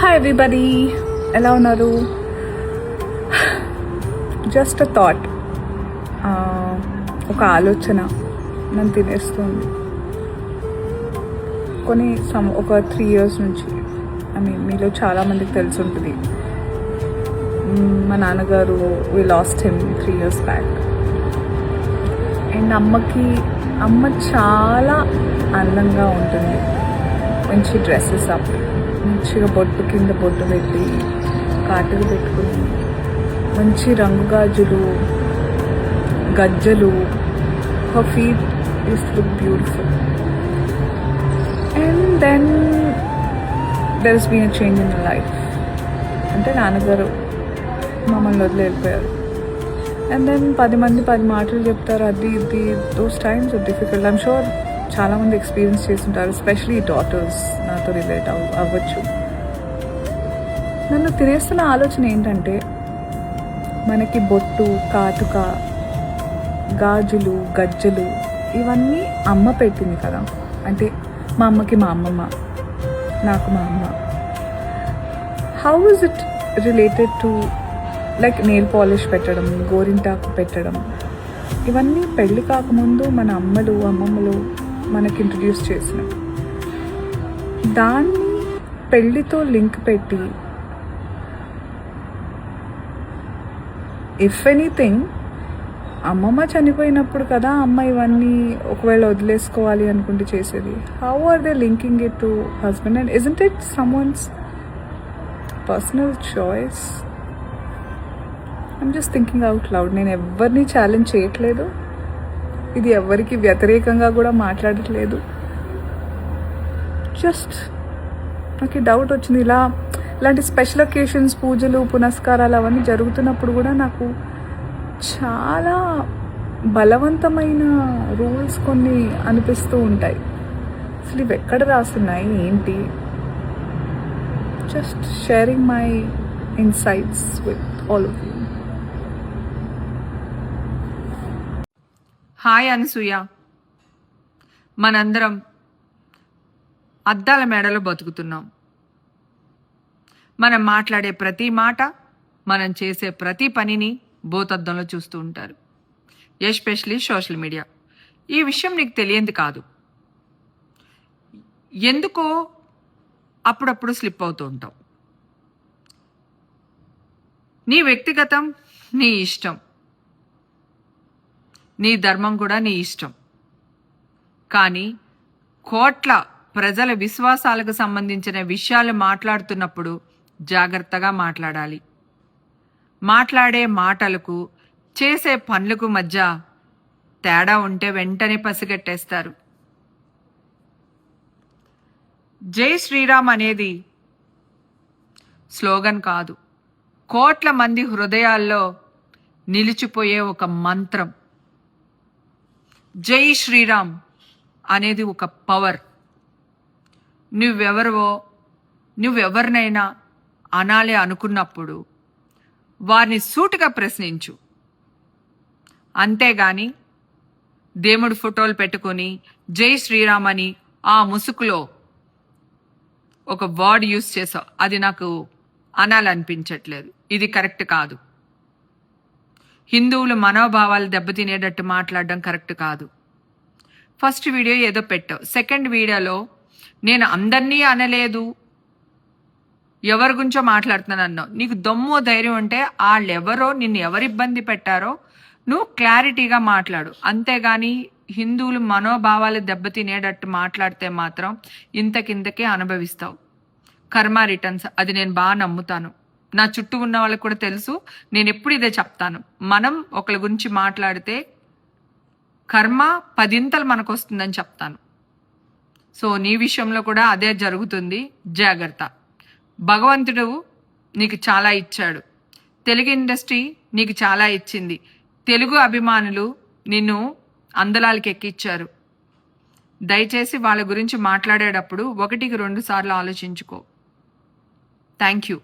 Hi everybody, ఎలా ఉన్నారు? Just a thought, ఒక ఆలోచన నన్ను తినేస్తుంది. ఒక 3 years నుంచి. మీలో చాలామందికి తెలిసి ఉంటుంది, మా నాన్నగారు we lost him 3 years back. And అమ్మ చాలా అందంగా ఉంటుంది. మంచి డ్రెస్సెస్ అప్, మంచిగా బొట్టు కింద బొట్టు పెట్టి కాటుకు పెట్టుకుని, మంచి రంగు గాజులు, గజ్జలు. her feet used to look beautiful. And then there's been a change in her life. అంటే నాన్నగారు మమ్మల్ని వదిలి వెళ్ళిపోయారు. అండ్ దెన్ 10 మంది 10 మాటలు చెప్తారు, అది ఇది. Those times are difficult. I'm sure చాలామంది ఎక్స్పీరియన్స్ చేస్తుంటారు, ఎస్పెషలీ డాటర్స్ నాతో రిలేట్ అవ్వచ్చు. నన్ను తినేస్తున్న ఆలోచన ఏంటంటే, మనకి బొట్టు, కాటుక, గాజులు, గజ్జలు ఇవన్నీ అమ్మ పెట్టింది కదా. అంటే మా అమ్మకి మా అమ్మమ్మ, నాకు మా అమ్మ. How is it related to like nail polish పెట్టడం, గోరింటాకు పెట్టడం, ఇవన్నీ పెళ్ళి కాకముందు మన అమ్మలు అమ్మమ్మలు మనకి ఇంట్రడ్యూస్ చేసినవి. దాన్ని పెళ్ళితో లింక్ పెట్టి, ఇఫ్ ఎనీథింగ్ అమ్మమ్మ చనిపోయినప్పుడు కదా అమ్మ ఇవన్నీ ఒకవేళ వదిలేసుకోవాలి అనుకుంటే చేసేది. How are they linking it to husband? And isn't it someone's personal choice? I'm just thinking out loud. నేను ఎవరిని ఛాలెంజ్ చేయట్లేదు, ఇది ఎవరికి వ్యతిరేకంగా కూడా మాట్లాడట్లేదు. జస్ట్ నాకు డౌట్ వచ్చింది. ఇలాంటి స్పెషల్ ఒకేషన్స్, పూజలు, పునస్కారాలు అవన్నీ జరుగుతున్నప్పుడు కూడా నాకు చాలా బలవంతమైన రూల్స్ కొన్ని అనిపిస్తూ ఉంటాయి. అసలు ఇవి ఎక్కడ రాస్తున్నాయి ఏంటి? Just sharing my insights with all of you. Hi Anasuya, మనందరం అద్దాల మేడలో బతుకుతున్నాం. మనం మాట్లాడే ప్రతి మాట, మనం చేసే ప్రతి పనిని భూతద్దంలో చూస్తూ ఉంటారు, ఎస్పెషలీ సోషల్ మీడియా. ఈ విషయం నీకు తెలియంది కాదు. ఎందుకో అప్పుడప్పుడు స్లిప్ అవుతూ ఉంటాం. నీ వ్యక్తిగతం నీ ఇష్టం, నీ ధర్మం కూడా నీ ఇష్టం. కానీ కోట్ల ప్రజల విశ్వాసాలకు సంబంధించిన విషయాలు మాట్లాడుతున్నప్పుడు జాగ్రత్తగా మాట్లాడాలి. మాట్లాడే మాటలకు, చేసే పనులకు మధ్య తేడా ఉంటే వెంటనే పసిగట్టేస్తారు. జై శ్రీరామ్ అనేది స్లోగన్ కాదు, కోట్ల మంది హృదయాల్లో నిలిచిపోయే ఒక మంత్రం. జై శ్రీరామ్ అనేది ఒక పవర్. నువ్వెవరినైనా అనాలి అనుకున్నప్పుడు వారిని సూటిగా ప్రశ్నించు. అంతేగాని దేవుడి ఫోటోలు పెట్టుకొని జై శ్రీరామ్ అని ఆ ముసుగులో ఒక వర్డ్ యూజ్ చేసావు, అది నాకు అనాలనిపించట్లేదు. ఇది కరెక్ట్ కాదు. హిందువుల మనోభావాలు దెబ్బతినేటట్టు మాట్లాడడం కరెక్ట్ కాదు. ఫస్ట్ వీడియో ఏదో పెట్టావు, సెకండ్ వీడియోలో నేను అందరినీ అనలేదు, ఎవరి గురించో మాట్లాడుతున్నాను అన్నావు. నీకు దమ్ము ధైర్యం ఉంటే వాళ్ళెవరో, నిన్ను ఎవరు ఇబ్బంది పెట్టారో నువ్వు క్లారిటీగా మాట్లాడు. అంతేగాని హిందువులు మనోభావాలు దెబ్బతినేటట్టు మాట్లాడితే మాత్రం ఇంతకింతకే అనుభవిస్తావు. కర్మ రిటర్న్స్, అది నేను బాగా నమ్ముతాను. నా చుట్టూ ఉన్న వాళ్ళకి కూడా తెలుసు, నేను ఎప్పుడు ఇదే చెప్తాను. మనం ఒకరి గురించి మాట్లాడితే కర్మ 10 మనకు వస్తుందని చెప్తాను. సో నీ విషయంలో కూడా అదే జరుగుతుంది, జాగ్రత్త. భగవంతుడు నీకు చాలా ఇచ్చాడు, తెలుగు ఇండస్ట్రీ నీకు చాలా ఇచ్చింది, తెలుగు అభిమానులు నిన్ను అందలాలకి ఎక్కిచ్చారు. దయచేసి వాళ్ళ గురించి మాట్లాడేటప్పుడు 1కి 2 సార్లు ఆలోచించుకో. Thank you.